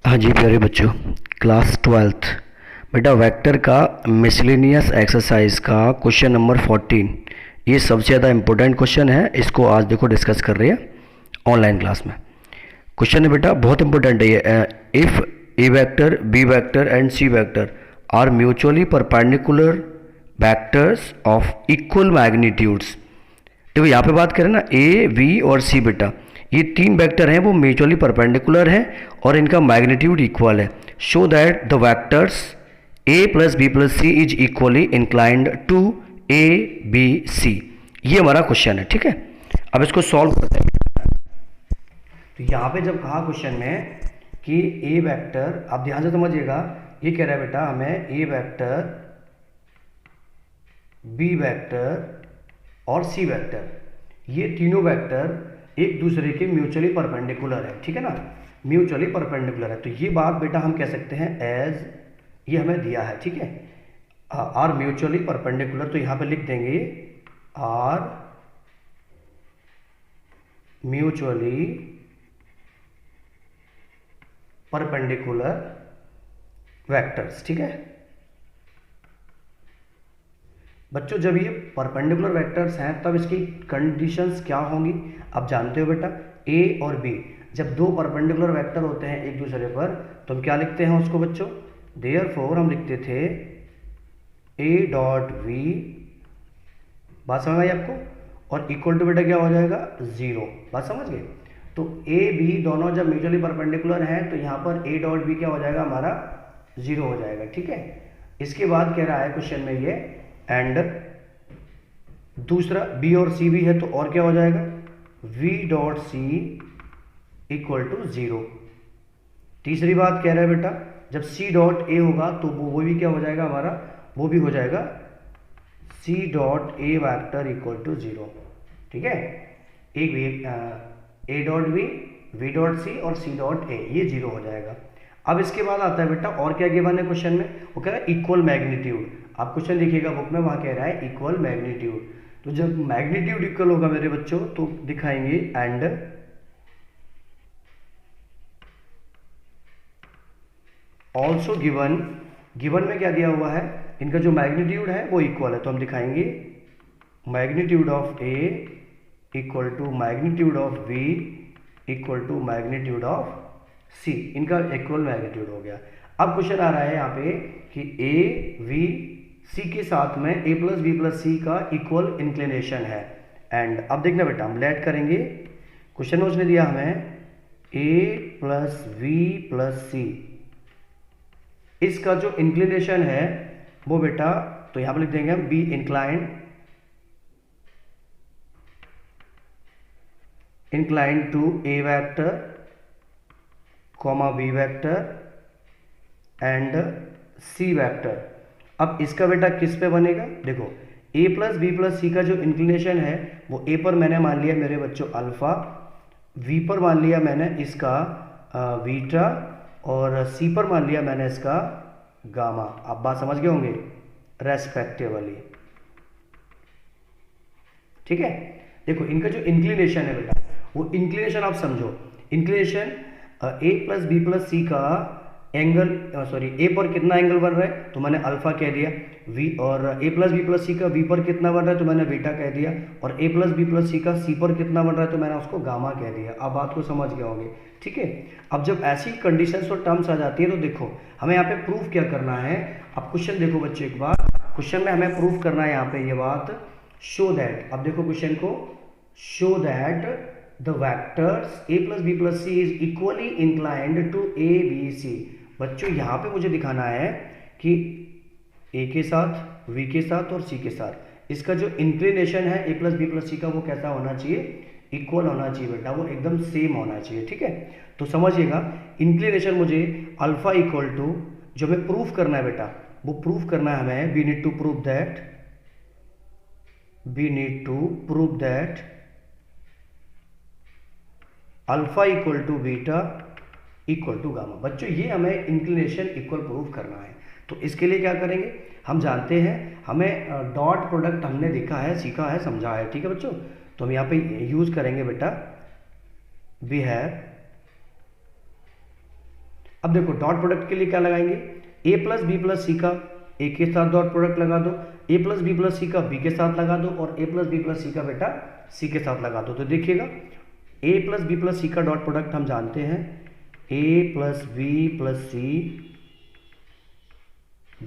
हाँ जी प्यारे बच्चों, क्लास ट्वेल्थ बेटा वेक्टर का मिसलेनियस एक्सरसाइज का क्वेश्चन नंबर 14। ये सबसे ज़्यादा इम्पोर्टेंट क्वेश्चन है। इसको आज देखो डिस्कस कर रहे हैं ऑनलाइन क्लास में। क्वेश्चन है बेटा, बहुत इंपॉर्टेंट है ये। If A vector, B vector and C vector are mutually perpendicular vectors of equal magnitudes. देखो यहाँ पे बात करें ना, ए वी और सी बेटा, ये तीन वेक्टर हैं, वो म्यूचुअली परपेंडिकुलर हैं और इनका मैग्नीट्यूड इक्वल है। Show that the vectors A plus B plus C is equally inclined to A B C. ये हमारा क्वेश्चन है, ठीक है। अब इसको सॉल्व करते हैं। तो यहाँ पे जब कहा क्वेश्चन में कि ए वेक्टर, आप ध्यान से समझिएगा, ये कह रहा है बेटा हमें ए वेक्टर, बी वेक्टर और सी वेक्टर, ये तीनों वेक्टर एक दूसरे के म्यूचुअली परपेंडिकुलर है, ठीक है ना। म्यूचुअली परपेंडिकुलर है तो ये बात बेटा हम कह सकते हैं एज, ये हमें दिया है, ठीक है। आर म्यूचुअली परपेंडिकुलर, तो यहां पे लिख देंगे आर म्यूचुअली परपेंडिकुलर वेक्टर्स, ठीक है बच्चों। जब ये परपेंडिकुलर वेक्टर्स हैं तब इसकी कंडीशंस क्या होंगी, आप जानते हो बेटा। ए और बी, जब दो परपेंडिकुलर वेक्टर होते हैं एक दूसरे पर तो हम क्या लिखते हैं उसको बच्चों, देयरफॉर हम लिखते थे ए डॉट वी, बात समझ आई आपको, और इक्वल टू बेटा क्या हो जाएगा, जीरो। बात समझ गए। तो ए बी दोनों जब म्यूचुअली परपेंडिकुलर हैं तो यहाँ पर ए डॉट बी क्या हो जाएगा, हमारा जीरो हो जाएगा, ठीक है। इसके बाद कह रहा है क्वेश्चन में ये, एंड दूसरा बी और सी भी है तो और क्या हो जाएगा, v dot C equal to zero. तीसरी बात कह रहा है बेटा, जब c डॉट ए होगा तो वो भी क्या हो जाएगा हमारा, वो भी हो जाएगा c dot A vector equal to zero, ठीक है। एक A dot B, V dot C और सी डॉट ए, ये जीरो हो जाएगा। अब इसके बाद आता है बेटा और क्या गिवन है क्वेश्चन में, वो कह रहा है इक्वल मैग्नीट्यूड। आप क्वेश्चन देखिएगा बुक में, वहां कह रहा है इक्वल मैग्नीट्यूड। तो जब मैग्नीट्यूड इक्वल होगा मेरे बच्चों तो दिखाएंगे एंड ऑल्सो गिवन। गिवन में क्या दिया हुआ है, इनका जो मैग्नीट्यूड है वो इक्वल है, तो हम दिखाएंगे magnitude of a equal to magnitude of b equal to magnitude of c, इनका इक्वल मैग्नीट्यूड हो गया। अब क्वेश्चन आ रहा है यहाँ पे कि ए वी सी के साथ में ए प्लस बी प्लस सी का इक्वल इंक्लिनेशन है। एंड अब देखना बेटा, हम लेट करेंगे, क्वेश्चन में उसने दिया हमें ए प्लस वी प्लस सी, इसका जो इंक्लिनेशन है वो बेटा, तो यहां पर लिख देंगे हम B inclined to A vector comma B vector and C vector. अब इसका बेटा किस पे बनेगा, देखो a प्लस बी प्लस सी का जो इंक्लिनेशन है वो a पर मैंने मान लिया मेरे बच्चों अल्फा, v पर मान लिया मैंने इसका बीटा और c पर मान लिया मैंने इसका गामा। आप बात समझ गए होंगे, रेस्पेक्टिवली, ठीक है। देखो इनका जो इंक्लिनेशन है बेटा, वो इंक्लिनेशन आप समझो, इंक्लिनेशन ए प्लस बी प्लस सी का एंगल, सॉरी ए पर कितना एंगल बन रहा है तो मैंने अल्फा कह दिया, वी और ए प्लस बी प्लस सी का वी पर कितना बन रहा है तो मैंने बीटा कह दिया, और ए प्लस बी प्लस सी का सी पर कितना बन रहा है तो मैंने उसको गामा कह दिया। आप बात को समझ गए होंगे, ठीक है। अब जब ऐसी कंडीशंस और टर्म्स आ जाती है तो देखो हमें यहाँ पे प्रूफ क्या करना है। अब क्वेश्चन देखो बच्चे एक बार, क्वेश्चन में हमें प्रूफ करना है यहाँ पे ये बात, शो दैट। अब देखो क्वेश्चन को, show that the vectors A plus B plus C is equally inclined to A B C. बच्चों यहाँ पे मुझे दिखाना है कि ए के साथ, वी के साथ और सी के साथ इसका जो इंक्लिनेशन है ए प्लस बी प्लस सी का वो कैसा होना चाहिए, इक्वल होना चाहिए बेटा, वो एकदम सेम होना चाहिए, ठीक है। तो समझिएगा इंक्लिनेशन मुझे अल्फा इक्वल टू, जो हमें प्रूफ करना है बेटा, वो प्रूफ करना है हमें, we need to prove that alpha equal to beta equal to gamma. बच्चों ये हमें इंक्लिनेशन इक्वल प्रूव करना है, तो इसके लिए क्या करेंगे, हम जानते हैं, हमें डॉट प्रोडक्ट हमने देखा है, सीखा है, समझा है, ठीक है बच्चों। तो हम यहाँ पे यूज करेंगे बेटा, वी हैव अब देखो डॉट प्रोडक्ट के लिए क्या लगाएंगे, ए प्लस बी प्लस सी का ए के साथ डॉट प्रोडक्ट लगा दो, ए प्लस बी प्लस सी का बी के साथ लगा दो, और ए प्लस बी प्लस सी का बेटा सी के साथ लगा दो। तो देखिएगा ए प्लस बी प्लस सी का डॉट प्रोडक्ट हम जानते हैं, A plus B plus C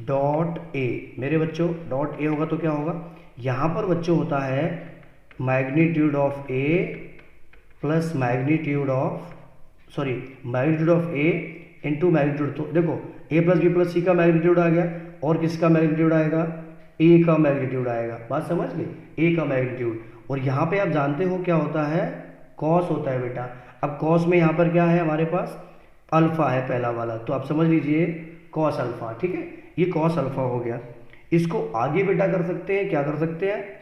dot A. मेरे बच्चों डॉट ए होगा तो क्या होगा, यहाँ पर बच्चों होता है magnitude of a plus magnitude of A into magnitude. तो देखो ए प्लस बी प्लस सी का मैग्नीट्यूड आ गया, और किसका मैग्नीट्यूड आएगा, ए का मैग्नीट्यूड आएगा। बात समझ गए, ए का मैग्नीट्यूड। और यहाँ पे आप जानते हो क्या होता है, कॉस होता है बेटा। अब कॉस में यहाँ पर क्या है हमारे पास, अल्फा है पहला वाला, तो आप समझ लीजिए कॉस अल्फा। ठीक है, ये कॉस अल्फा हो गया। इसको आगे बेटा कर सकते हैं, क्या कर सकते हैं,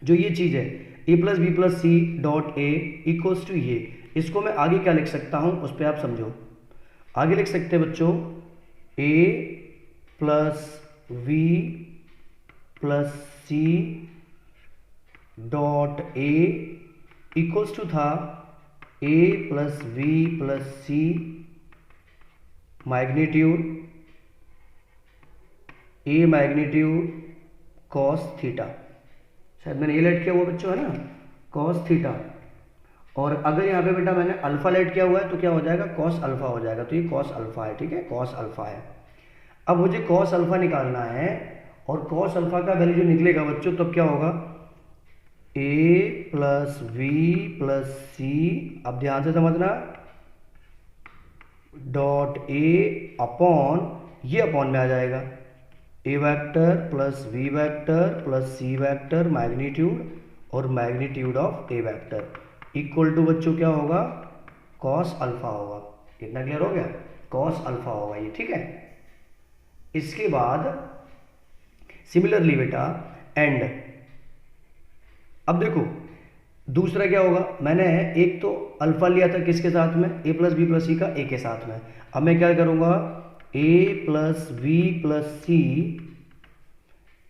जो ये चीज़ है a plus B plus C dot a equals to ये, इसको मैं आगे क्या लिख सकता हूँ उस पर आप समझो। आगे लिख सकते हैं बच्चों a plus v plus C dot a equals to था a plus v plus c magnitude a magnitude cos theta. शायद मैंने ये लेट किया हुआ बच्चों, है ना, कॉस थीटा। और अगर यहाँ पे बेटा मैंने अल्फा लेट किया हुआ है तो क्या हो जाएगा, कॉस अल्फा हो जाएगा। तो ये कॉस अल्फा है, ठीक है, कॉस अल्फा है। अब मुझे कॉस अल्फा निकालना है, और कॉस अल्फा का वैल्यू जो निकलेगा बच्चों तब क्या होगा, a plus v plus c, अब ध्यान से समझना, डॉट ए अपॉन, ये अपॉन में आ जाएगा a vector plus we vector plus C vector magnitude और magnitude of A vector equal to बच्चों क्या होगा, कॉस अल्फा होगा। कितना क्लियर हो गया, कॉस अल्फा होगा ये, ठीक है। इसके बाद सिमिलरली बेटा एंड, अब देखो दूसरा क्या होगा, मैंने एक तो अल्फा लिया था किसके साथ में, ए प्लस बी प्लस सी का ए के साथ में। अब मैं क्या करूंगा, ए प्लस वी प्लस सी,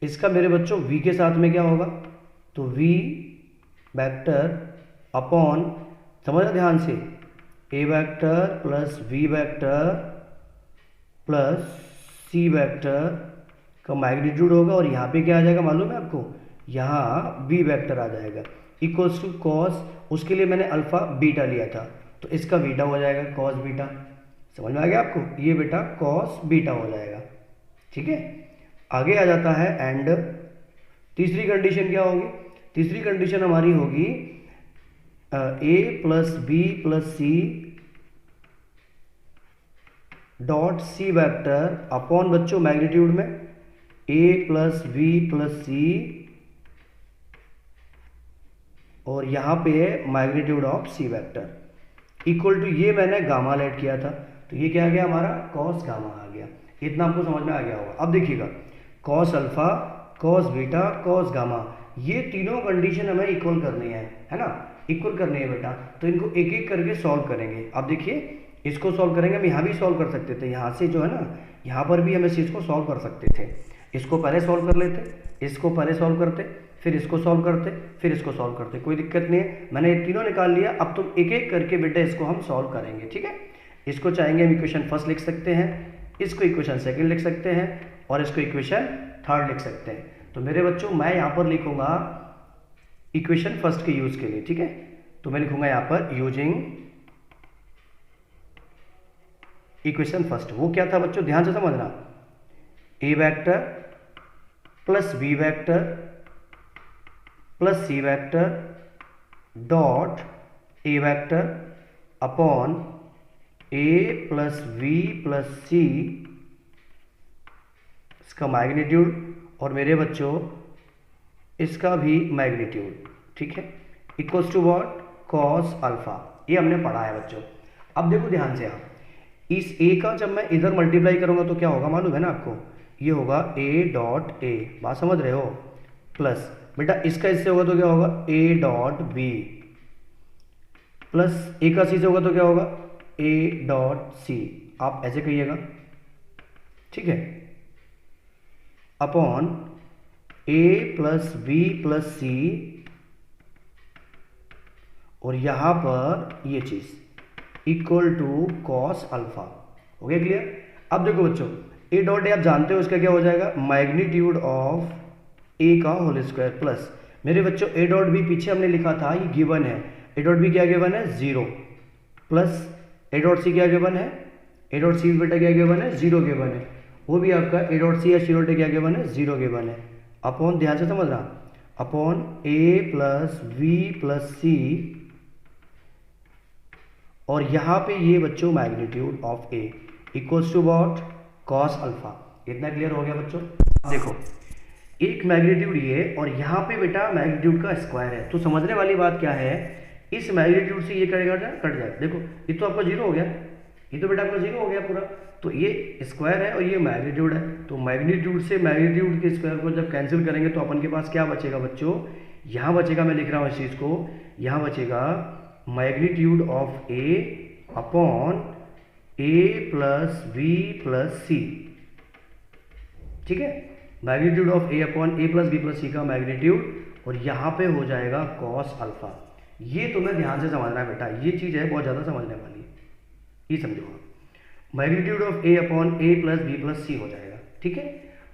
इसका मेरे बच्चों v के साथ में क्या होगा, तो v वेक्टर अपॉन, समझना ध्यान से, a vector plus v vector plus c vector का मैग्नीट्यूड होगा, और यहाँ पे क्या आ जाएगा मालूम है आपको, यहाँ v वेक्टर आ जाएगा इक्वल्स टू कॉस, उसके लिए मैंने अल्फा बीटा लिया था तो इसका बीटा हो जाएगा कॉस बीटा। समझ में आ गया आपको, ये बेटा कॉस बीटा हो जाएगा, ठीक है। आगे आ जाता है एंड, तीसरी कंडीशन क्या होगी, तीसरी कंडीशन हमारी होगी a plus B plus C dot C vector upon बच्चों मैग्नीट्यूड में a plus B plus c, और यहां पे है magnitude of C vector equal to, ये मैंने गामा लेट किया था तो ये क्या आ गया हमारा, कॉस गामा आ गया। इतना आपको समझ में आ गया होगा। अब देखिएगा cos alpha, cos beta, cos gamma, ये तीनों कंडीशन हमें इक्वल करनी है ना, इक्वल करनी है बेटा। तो इनको एक एक करके सॉल्व करेंगे। अब देखिए इसको सॉल्व करेंगे, हम यहाँ भी सॉल्व कर सकते थे, यहाँ से जो है ना, यहाँ पर भी हम इस चीज़ को सॉल्व कर सकते थे। इसको पहले सॉल्व कर लेते, इसको पहले सॉल्व करते, फिर इसको सॉल्व करते, फिर इसको सॉल्व करते, कोई दिक्कत नहीं है। मैंने ये तीनों निकाल लिया, अब तुम एक एक करके बेटा इसको हम सॉल्व करेंगे, ठीक है। इसको चाहेंगे हम इक्वेशन फर्स्ट लिख सकते हैं, इसको इक्वेशन सेकंड लिख सकते हैं, और इसको इक्वेशन थर्ड लिख सकते हैं। तो मेरे बच्चों मैं यहाँ पर लिखूंगा इक्वेशन फर्स्ट के यूज के लिए, ठीक है। तो मैं लिखूंगा यहाँ पर यूजिंग इक्वेशन फर्स्ट। वो क्या था बच्चों, ध्यान से समझना, a vector plus b vector plus C vector dot a vector upon a plus v plus c, इसका मैग्नीट्यूड, और मेरे बच्चों इसका भी मैग्नीट्यूड, ठीक है, equals to what, cos alpha. ये हमने पढ़ा है बच्चों। अब देखो ध्यान से, आप इस ए का जब मैं इधर मल्टीप्लाई करूंगा तो क्या होगा मालूम है ना आपको, ये होगा ए डॉट ए, बात समझ रहे हो, प्लस बेटा इसका इससे होगा तो क्या होगा, ए डॉट बी, प्लस ए का सी से होगा तो क्या होगा, ए डॉट सी, आप ऐसे कहिएगा, ठीक है, upon a plus B plus c, और यहां पर ये चीज इक्वल टू कॉस अल्फा। हो गया क्लियर। अब देखो बच्चों, ए डॉट ए आप जानते हो इसका क्या हो जाएगा, मैग्नीट्यूड ऑफ ए का होल स्क्वायर प्लस, मेरे बच्चों ए डॉट बी पीछे हमने लिखा था ये गिवन है, ए डॉट बी क्या गिवन है 0, प्लस ए डॉट सी क्या गिवन है, ए डॉट सी बेटा क्या गिवन है 0 गिवन है, वो भी आपका ए डॉट सी या सी डॉट ए क्या गिवन है 0 गिवन है, अपॉन ध्यान से समझना, upon a plus v plus c, और यहाँ पे ये बच्चों magnitude of a equals to what, cos alpha. इतना क्लियर हो गया बच्चों। देखो एक मैग्नीट्यूड ये और यहाँ पे बेटा मैग्नीट्यूड का स्क्वायर है, तो समझने वाली बात क्या है, इस मैग्नीट्यूड से ये कट जाए, देखो ये तो आपका 0 हो गया, ये तो बेटा आपका 0 हो गया पूरा, तो ये स्क्वायर है और ये मैग्नीट्यूड है, तो मैग्नीट्यूड से मैग्नीट्यूड के स्क्वायर को जब कैंसिल करेंगे तो अपन के पास क्या बचेगा बच्चों, यहाँ बचेगा, मैं लिख रहा हूँ इस चीज़ को, यहाँ बचेगा magnitude of a upon a plus B plus c, ठीक है, magnitude of a upon a plus B plus सी का मैग्नीट्यूड, और यहाँ पे हो जाएगा कॉस अल्फा। ये तुम्हें ध्यान से समझना है बेटा, ये चीज़ है बहुत ज़्यादा समझने वाली है, ये समझो, magnitude of a upon a plus B plus c हो जाएगा, ठीक है।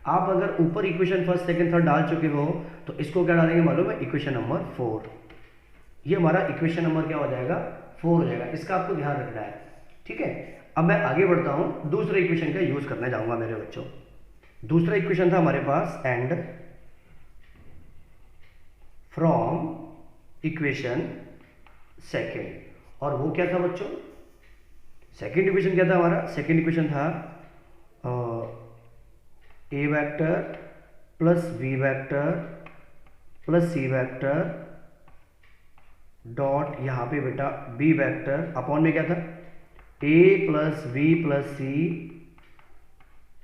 आप अगर ऊपर इक्वेशन फर्स्ट सेकंड थर्ड डाल चुके हो तो इसको क्या डालेंगे मालूम है, इक्वेशन नंबर 4, ये हमारा इक्वेशन नंबर क्या हो जाएगा 4 हो जाएगा, इसका आपको ध्यान रखना है, ठीक है। अब मैं आगे बढ़ता हूँ, दूसरे इक्वेशन का यूज करने जाऊंगा मेरे बच्चों। दूसरा इक्वेशन था हमारे पास एंड फ्रॉम इक्वेशन सेकेंड, और वो क्या था बच्चों, सेकेंड इक्वेशन क्या था हमारा, सेकेंड इक्वेशन था a vector plus b vector plus C vector dot यहाँ पे बेटा बी वेक्टर अपॉन में क्या था a plus B plus c,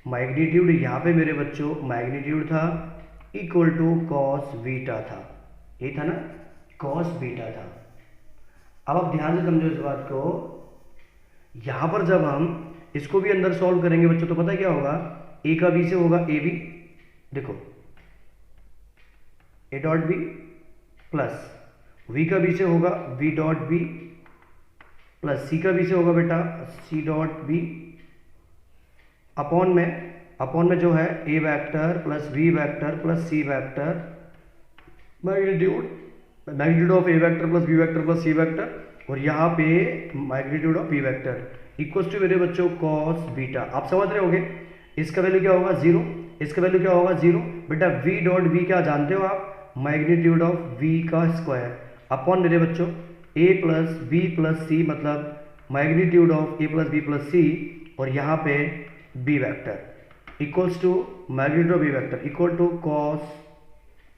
magnitude यहाँ पे मेरे बच्चों मैग्नीट्यूड था इक्वल टू कॉस बीटा था, ये था ना कॉस बीटा था। अब आप ध्यान से समझो इस बात को, यहाँ पर जब हम इसको भी अंदर सॉल्व करेंगे बच्चों तो पता क्या होगा, ए का बी से होगा ए बी, देखो A dot B plus V का बी से होगा वी डॉट बी प्लस सी का बी से होगा बेटा सी डॉट बी, अपॉन में जो है a vector plus b vector plus C vector, magnitude of A vector plus b vector plus C vector, और यहाँ पे magnitude of b vector equals to मेरे बच्चों कॉस बीटा। आप समझ रहे होगे, इसका वैल्यू क्या होगा 0, इसका वैल्यू क्या होगा 0, बेटा वी डॉट बी क्या जानते हो आप, मैग्नीट्यूड ऑफ वी का स्क्वायर अपॉन मेरे बच्चों a plus B plus c, मतलब magnitude of a plus B plus c, और यहाँ पे b vector equals to magnitude of b vector equal to cos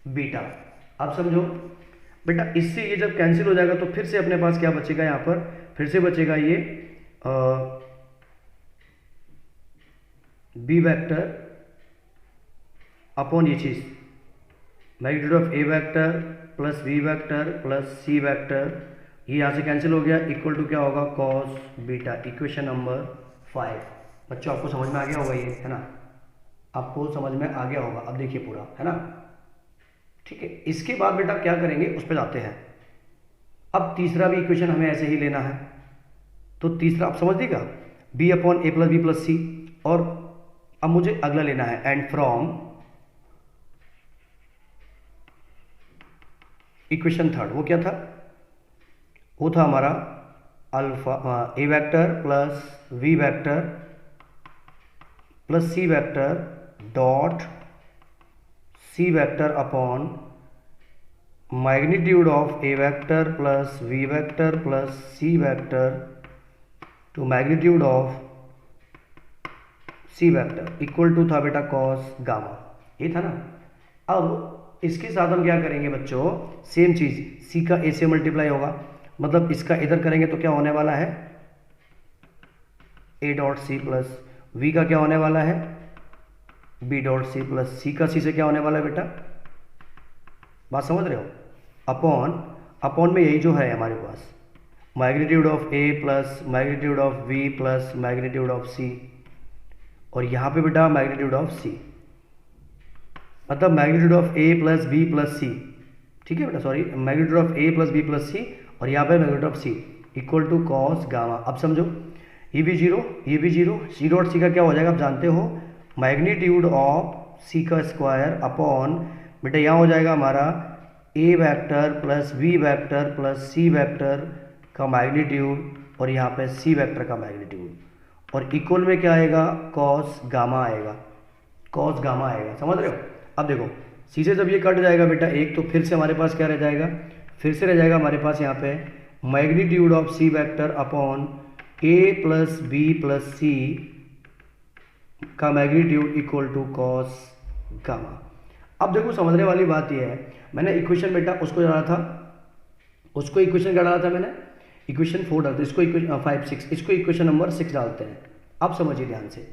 beta. अब समझो बेटा, इससे ये जब कैंसिल हो जाएगा तो फिर से अपने पास क्या बचेगा, यहाँ पर फिर से बचेगा ये बी वेक्टर अपॉन ये चीज़ magnitude of A vector plus b vector plus C vector, ये यहाँ से कैंसिल हो गया, इक्वल टू क्या होगा कॉस बीटा, इक्वेशन नंबर 5। बच्चों आपको समझ में आ गया होगा ये, है ना, आपको समझ में आ गया होगा। अब देखिए पूरा, है ना, ठीक है। इसके बाद बेटा क्या करेंगे उस पर जाते हैं। अब तीसरा भी इक्वेशन हमें ऐसे ही लेना है, तो तीसरा आप समझ देगा B upon a plus B plus c, और अब मुझे अगला लेना है एंड फ्रॉम इक्वेशन थर्ड, वो क्या था, वो था हमारा alpha A vector plus we vector plus C vector dot C vector upon magnitude of A vector plus we vector plus C vector to magnitude of C vector equal to था बेटा cos gamma, ये था ना। अब इसके साथ हम क्या करेंगे बच्चों, सेम चीज, सी का ए से मल्टीप्लाई होगा, मतलब इसका इधर करेंगे तो क्या होने वाला है A dot C plus V का क्या होने वाला है बी डॉट सी प्लस सी का सी से क्या होने वाला है बेटा, बात समझ रहे हो, अपॉन में यही जो है हमारे पास magnitude of a plus magnitude of v plus magnitude of c, और यहाँ पे बेटा मैग्नीट्यूड ऑफ सी, मतलब magnitude of a plus B plus c, ठीक है बेटा, sorry magnitude of a plus B plus c, और यहाँ पे magnitude of c equal to cos gamma. अब समझो ये भी जीरो, ये भी जीरो, सी डॉट सी का क्या हो जाएगा आप जानते हो, मैग्नीट्यूड ऑफ सी का स्क्वायर अपॉन, बेटा यहाँ हो जाएगा हमारा a vector plus b vector plus C vector का मैग्नीट्यूड, और यहाँ पे सी वेक्टर का मैग्नीट्यूड, और इक्वल में क्या आएगा, कॉस गामा आएगा, कॉस गामा आएगा। समझ रहे हो? अब देखो सी से जब ये कट जाएगा बेटा एक, तो फिर से हमारे पास क्या रह जाएगा, फिर से रह जाएगा हमारे पास यहाँ पे magnitude of C vector upon a plus B plus सी का magnitude equal to cos gamma. अब देखो समझने वाली बात यह है, मैंने इक्वेशन बेटा उसको डाला था, उसको इक्वेशन क्या डाला था मैंने, इक्वेशन 4 डालते, इसको इक्वेशन 5 6, इसको इक्वेशन नंबर 6 डालते हैं। अब समझिए ध्यान से,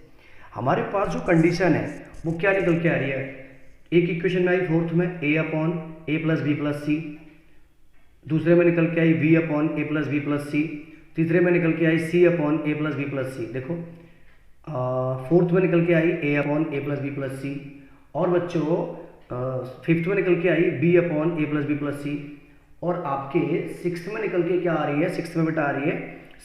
हमारे पास जो कंडीशन है वो क्या निकल के आ रही है, एक इक्वेशन में आई फोर्थ में ए upon a plus B plus सी, दूसरे में निकल के आई B upon a plus B plus सी, तीसरे में निकल के आई सी upon a plus B plus सी, देखो फोर्थ में निकल के आई ए upon a plus B plus c, और बच्चों फिफ्थ में निकल के आई B upon a plus B plus c, और आपके सिक्स्थ में निकल के क्या आ रही है, सिक्स्थ में बेटा आ रही है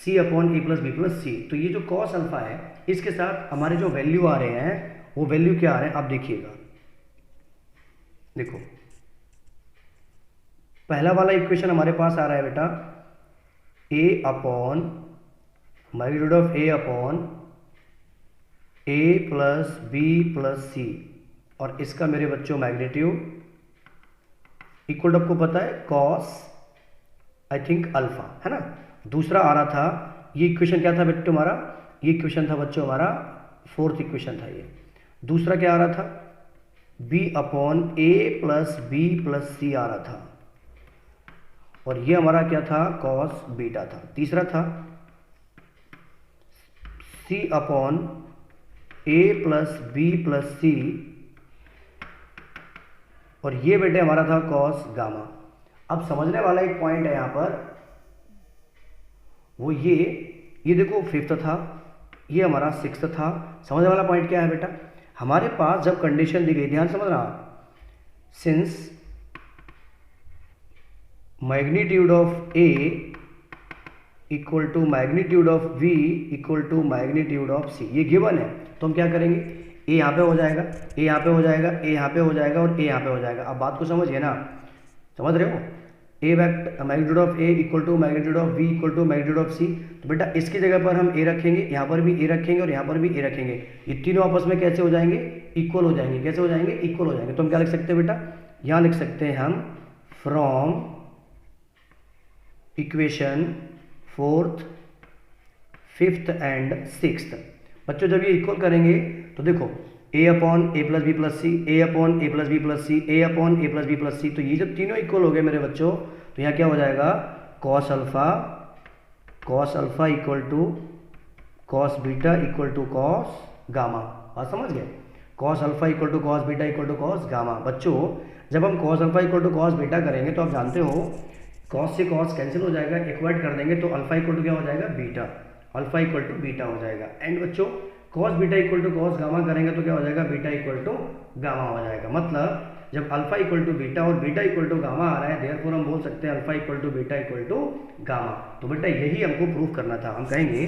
सी upon a plus B plus सी। तो ये जो कॉस अल्फा है इसके साथ हमारे जो वैल्यू आ रहे हैं वो वैल्यू क्या आ रहे हैं आप देखिएगा। देखो पहला वाला इक्वेशन हमारे पास आ रहा है बेटा a upon magnitude of a upon a plus B plus c, और इसका मेरे बच्चों मैग्नीट्यूड इक्वल आपको पता है कॉस आई थिंक अल्फा, है ना। दूसरा आ रहा था, ये इक्वेशन क्या था बच्चों हमारा, ये इक्वेशन था बच्चों हमारा फोर्थ इक्वेशन था ये। दूसरा क्या आ रहा था, b upon a plus B plus सी आ रहा था, और ये हमारा क्या था, कॉस बीटा था। तीसरा था c upon a plus B plus c, और ये बेटे हमारा था कॉस गामा। अब समझने वाला एक पॉइंट है यहां पर, वो ये देखो फिफ्थ था, ये हमारा सिक्स्थ था। समझने वाला पॉइंट क्या है बेटा, हमारे पास जब कंडीशन दी गई, ध्यान समझना, since magnitude of a equal to magnitude of v equal to magnitude of c, ये गिवन है, तो हम क्या करेंगे, ए यहाँ पे हो जाएगा, ए यहाँ पे हो जाएगा, ए यहाँ पे हो जाएगा, और ए यहाँ पे हो जाएगा। अब बात को समझिए ना, समझ रहे हो, a vector magnitude of a equal to magnitude of v equal to magnitude of c, तो बेटा इसकी जगह पर हम ए रखेंगे, यहाँ पर भी ए रखेंगे, और यहाँ पर भी ए रखेंगे। ये तीनों आपस में कैसे हो जाएंगे, इक्वल हो जाएंगे। कैसे हो जाएंगे, इक्वल हो जाएंगे। तो हम क्या लिख सकते हैं बेटा, यहाँ लिख सकते हैं हम from equation fourth fifth and sixth. बच्चों जब ये इक्वल करेंगे तो देखो ए upon a plus B plus C, A upon a plus B plus C, A upon a plus B plus सी, तो ये जब तीनों इक्वल हो गए मेरे बच्चों, तो यहाँ क्या हो जाएगा, cos alpha equal to cos beta equal to cos gamma. बात समझ गए, cos alpha equal to cos beta equal to cos gamma. बच्चों जब हम cos alpha equal to cos beta करेंगे तो आप जानते हो कॉस से कॉस कैंसिल हो जाएगा, इक्वेट कर देंगे तो अल्फा इक्वल टू क्या हो जाएगा, beta, alpha equal to beta हो जाएगा। एंड बच्चों cos beta equal to cos gamma करेंगे तो क्या हो जाएगा, बीटा इक्वल टू गामा हो जाएगा। मतलब जब अल्फा इक्वल टू बीटा और बीटा इक्वल टू गामा आ रहा है, देयरफॉर हम बोल सकते हैं alpha equal to beta equal to gamma. तो बेटा यही हमको प्रूफ करना था। हम कहेंगे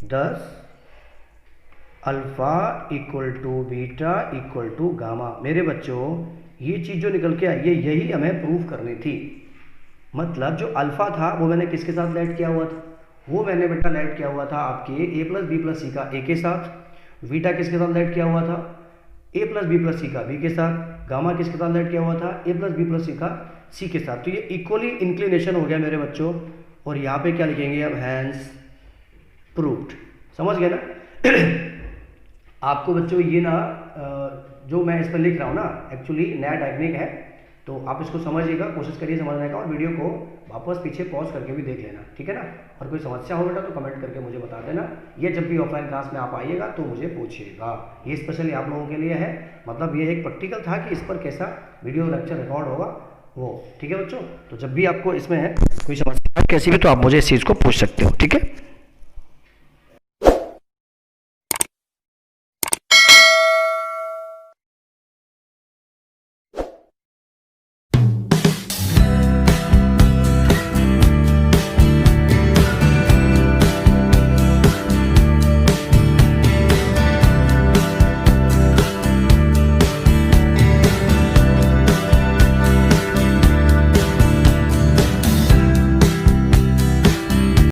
10 alpha equal to beta equal to gamma. मेरे बच्चों ये चीज़ जो निकल के आई है यही हमें प्रूफ करनी थी। मतलब जो अल्फा था वो मैंने किसके साथ लेट किया हुआ था, वो मैंने बेटा लेट किया हुआ था आपके ए प्लस बी प्लस सी का ए के साथ। बीटा किसके साथ लेट किया हुआ था, ए प्लस बी प्लस सी का बी के साथ। गामा किसके साथ लेट किया हुआ था, ए प्लस बी प्लस सी का सी के साथ। तो ये इक्वली इंक्लिनेशन हो गया मेरे बच्चों। और यहाँ पे क्या लिखेंगे अब, हैंस प्रूव्ड। समझ गए ना। आपको बच्चों ये ना जो मैं इस पर लिख रहा हूँ ना, एक्चुअली नया टेक्निक है, तो आप इसको समझिएगा, कोशिश करिए समझने का, और वीडियो को वापस पीछे पॉज करके भी देख लेना, ठीक है ना। और कोई समस्या हो बेटा तो कमेंट करके मुझे बता देना। ये जब भी ऑफलाइन क्लास में आप आइएगा तो मुझे पूछिएगा। ये स्पेशली आप लोगों के लिए है, मतलब ये एक प्रैक्टिकल था कि इस पर कैसा वीडियो लेक्चर रिकॉर्ड होगा वो, ठीक है बच्चों। तो जब भी आपको इसमें कोई समस्या कैसी भी तो आप मुझे इस चीज़ को पूछ सकते हो, ठीक है।